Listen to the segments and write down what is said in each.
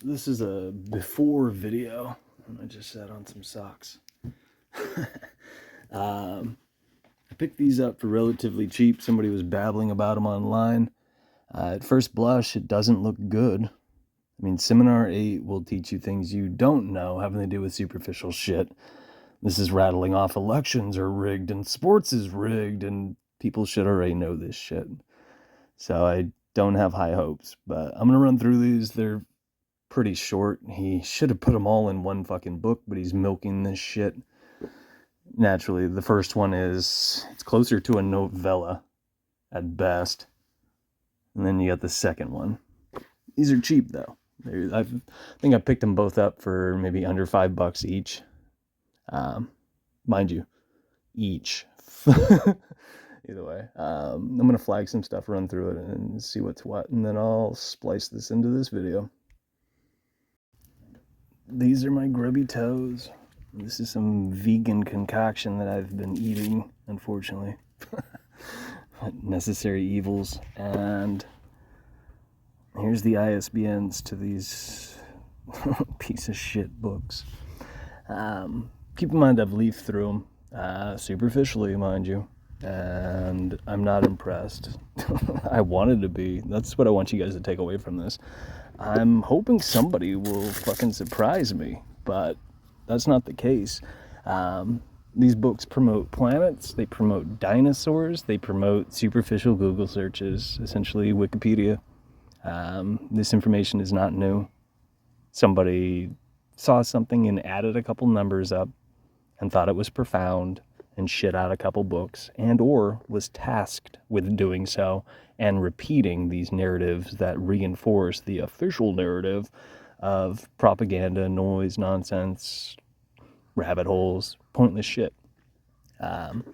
This is a before video, and I just sat on some socks. I picked these up for relatively cheap. Somebody was babbling about them online. At first blush, it doesn't look good. I mean, Seminar 8 will teach you things you don't know having to do with superficial shit. This is rattling off elections are rigged and sports is rigged, and people should already know this shit. So I don't have high hopes, but I'm going to run through these. They're pretty short. He should have put them all in one fucking book, but he's milking this shit. Naturally, the first one it's closer to a novella at best. And then you got the second one. These are cheap though. I think I picked them both up for maybe under $5 each. Mind you, each. Either way, I'm going to flag some stuff, run through it, and see what's what, and then I'll splice this into this video. These are my grubby toes. This is some vegan concoction that I've been eating, unfortunately. Necessary evils. And here's the ISBNs to these piece of shit books. Keep in mind I've leafed through them, superficially, mind you. And I'm not impressed. I wanted to be. That's what I want you guys to take away from this. I'm hoping somebody will fucking surprise me, but that's not the case. These books promote planets, they promote dinosaurs, they promote superficial Google searches, essentially Wikipedia. This information is not new. Somebody saw something and added a couple numbers up and thought it was profound and shit out a couple books, and or was tasked with doing so and repeating these narratives that reinforce the official narrative of propaganda, noise, nonsense, rabbit holes, pointless shit. Some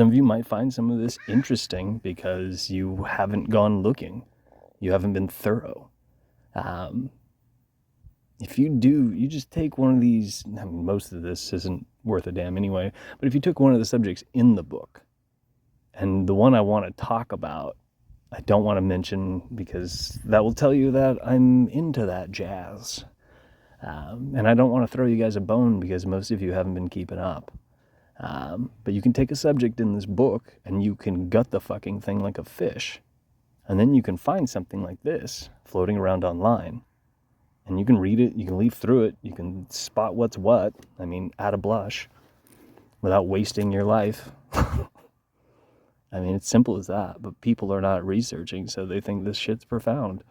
of you might find some of this interesting because you haven't gone looking. You haven't been thorough. If you do, you just take one of these. I mean, most of this isn't worth a damn anyway, but if you took one of the subjects in the book, and the one I want to talk about, I don't want to mention because that will tell you that I'm into that jazz. And I don't want to throw you guys a bone because most of you haven't been keeping up. But you can take a subject in this book and you can gut the fucking thing like a fish. And then you can find something like this floating around online. And you can read it, you can leaf through it, you can spot what's what, I mean, at a blush, without wasting your life. I mean, it's simple as that, but people are not researching, so they think this shit's profound.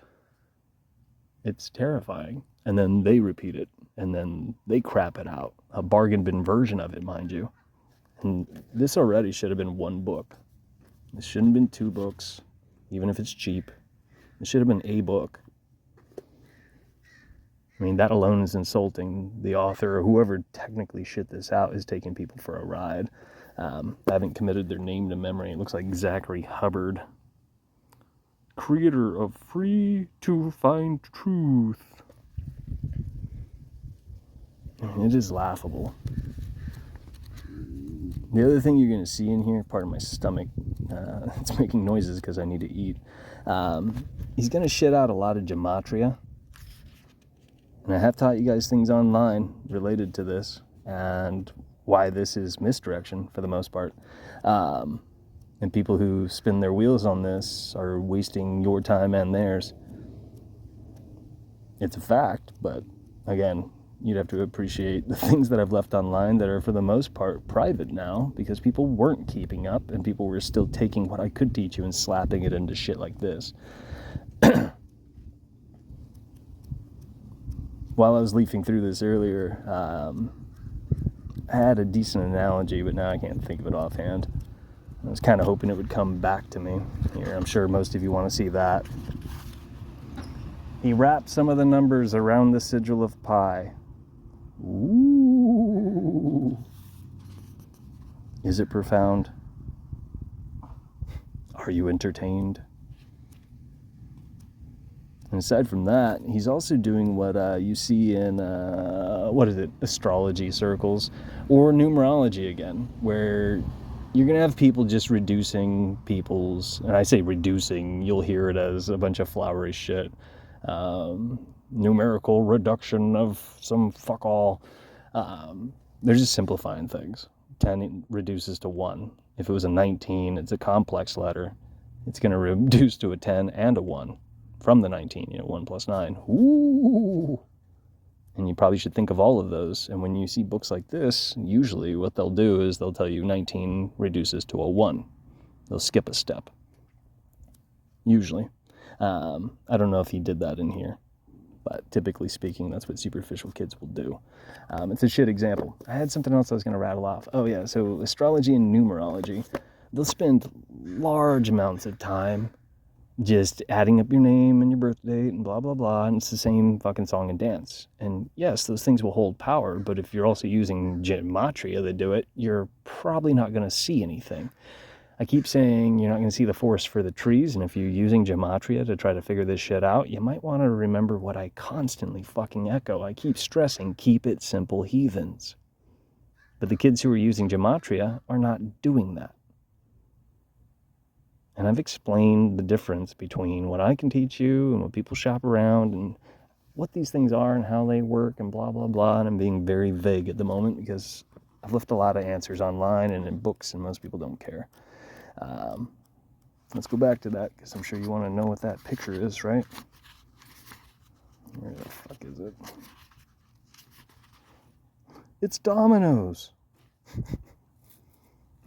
It's terrifying. And then they repeat it, and then they crap it out. A bargain bin version of it, mind you. And this already should have been one book. This shouldn't have been 2 books, even if it's cheap. It should have been a book. I mean, that alone is insulting. The author or whoever technically shit this out is taking people for a ride. I haven't committed their name to memory. It looks like Zachary Hubbard, creator of Free to Find Truth. It is laughable. The other thing you're going to see in here, part of my stomach, it's making noises because I need to eat. He's going to shit out a lot of gematria. And I have taught you guys things online related to this and why this is misdirection for the most part. And people who spin their wheels on this are wasting your time and theirs. It's a fact, but again, you'd have to appreciate the things that I've left online that are for the most part private now because people weren't keeping up and people were still taking what I could teach you and slapping it into shit like this. While I was leafing through this earlier, I had a decent analogy, but now I can't think of it offhand. I was kind of hoping it would come back to me. Here, I'm sure most of you want to see that. He wrapped some of the numbers around the sigil of pi. Ooh. Is it profound? Are you entertained? And aside from that, he's also doing what you see in, astrology circles, or numerology again, where you're going to have people just reducing people's, and I say reducing, you'll hear it as a bunch of flowery shit, numerical reduction of some fuck all. They're just simplifying things. 10 reduces to 1. If it was a 19, it's a complex letter. It's going to reduce to a 10 and a 1 from the 19, 1 plus 9. Ooh! And you probably should think of all of those. And when you see books like this, usually what they'll do is they'll tell you 19 reduces to a 1. They'll skip a step. Usually. I don't know if he did that in here, but typically speaking, that's what superficial kids will do. It's a shit example. I had something else I was going to rattle off. Oh yeah, so astrology and numerology, they'll spend large amounts of time just adding up your name and your birth date and blah, blah, blah, and it's the same fucking song and dance. And yes, those things will hold power, but if you're also using gematria to do it, you're probably not going to see anything. I keep saying you're not going to see the forest for the trees, and if you're using gematria to try to figure this shit out, you might want to remember what I constantly fucking echo. I keep stressing, keep it simple, heathens. But the kids who are using gematria are not doing that. And I've explained the difference between what I can teach you and what people shop around and what these things are and how they work and blah, blah, blah. And I'm being very vague at the moment because I've left a lot of answers online and in books and most people don't care. Let's go back to that because I'm sure you want to know what that picture is, right? Where the fuck is it? It's dominoes. You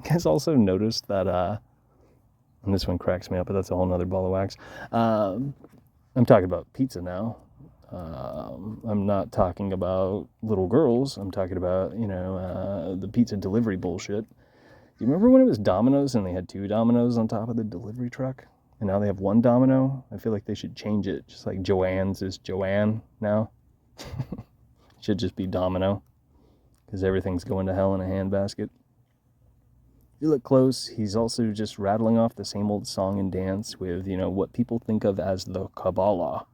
guys also noticed that, and this one cracks me up, but that's a whole nother ball of wax. I'm talking about pizza now. I'm not talking about little girls. I'm talking about, the pizza delivery bullshit. Do you remember when it was Domino's and they had 2 Domino's on top of the delivery truck? And now they have 1 Domino? I feel like they should change it. Just like Joanne's is Joanne now. It should just be Domino. Because everything's going to hell in a handbasket. If you look close, he's also just rattling off the same old song and dance with, what people think of as the Kabbalah.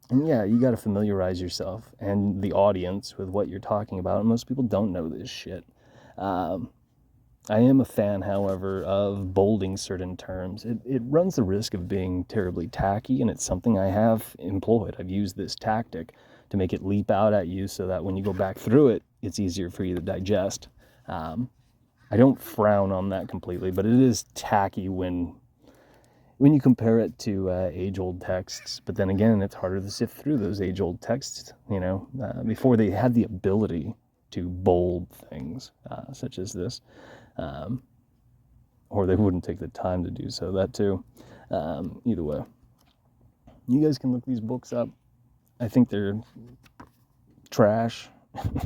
And yeah, you got to familiarize yourself and the audience with what you're talking about. And most people don't know this shit. I am a fan, however, of bolding certain terms. It runs the risk of being terribly tacky, and it's something I have employed. I've used this tactic to make it leap out at you so that when you go back through it, it's easier for you to digest. I don't frown on that completely, but it is tacky when you compare it to age-old texts. But then again, it's harder to sift through those age-old texts, before they had the ability to bold things, such as this. Or they wouldn't take the time to do so, that too. Either way. You guys can look these books up. I think they're trash.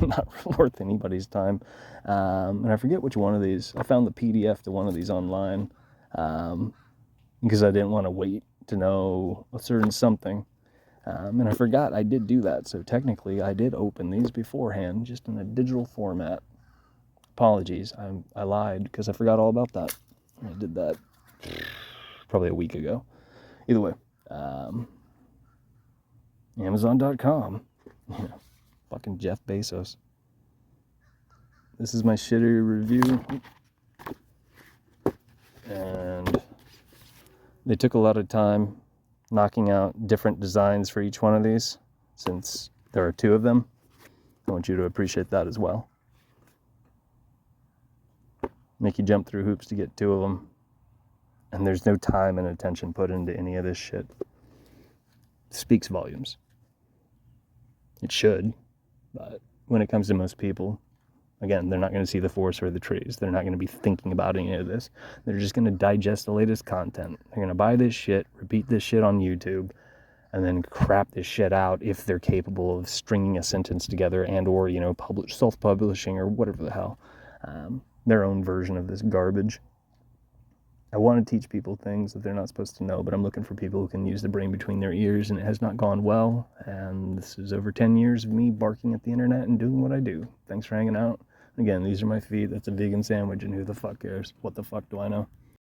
Not worth anybody's time. And I forget which one of these. I found the PDF to one of these online because I didn't want to wait to know a certain something. And I forgot I did do that. So technically I did open these beforehand, just in a digital format. Apologies. I lied because I forgot all about that. I did that probably a week ago. Either way, Amazon.com. Fucking Jeff Bezos. This is my shitty review. And they took a lot of time knocking out different designs for each one of these, since there are 2 of them. I want you to appreciate that as well. Make you jump through hoops to get 2 of them. And there's no time and attention put into any of this shit. It speaks volumes. It should. But when it comes to most people, again, they're not going to see the forest or the trees. They're not going to be thinking about any of this. They're just going to digest the latest content. They're going to buy this shit, repeat this shit on YouTube, and then crap this shit out if they're capable of stringing a sentence together and or, self-publishing or whatever the hell. Their own version of this garbage. I want to teach people things that they're not supposed to know, but I'm looking for people who can use the brain between their ears, and it has not gone well. And this is over 10 years of me barking at the internet and doing what I do. Thanks for hanging out. Again, these are my feet. That's a vegan sandwich, and who the fuck cares? What the fuck do I know?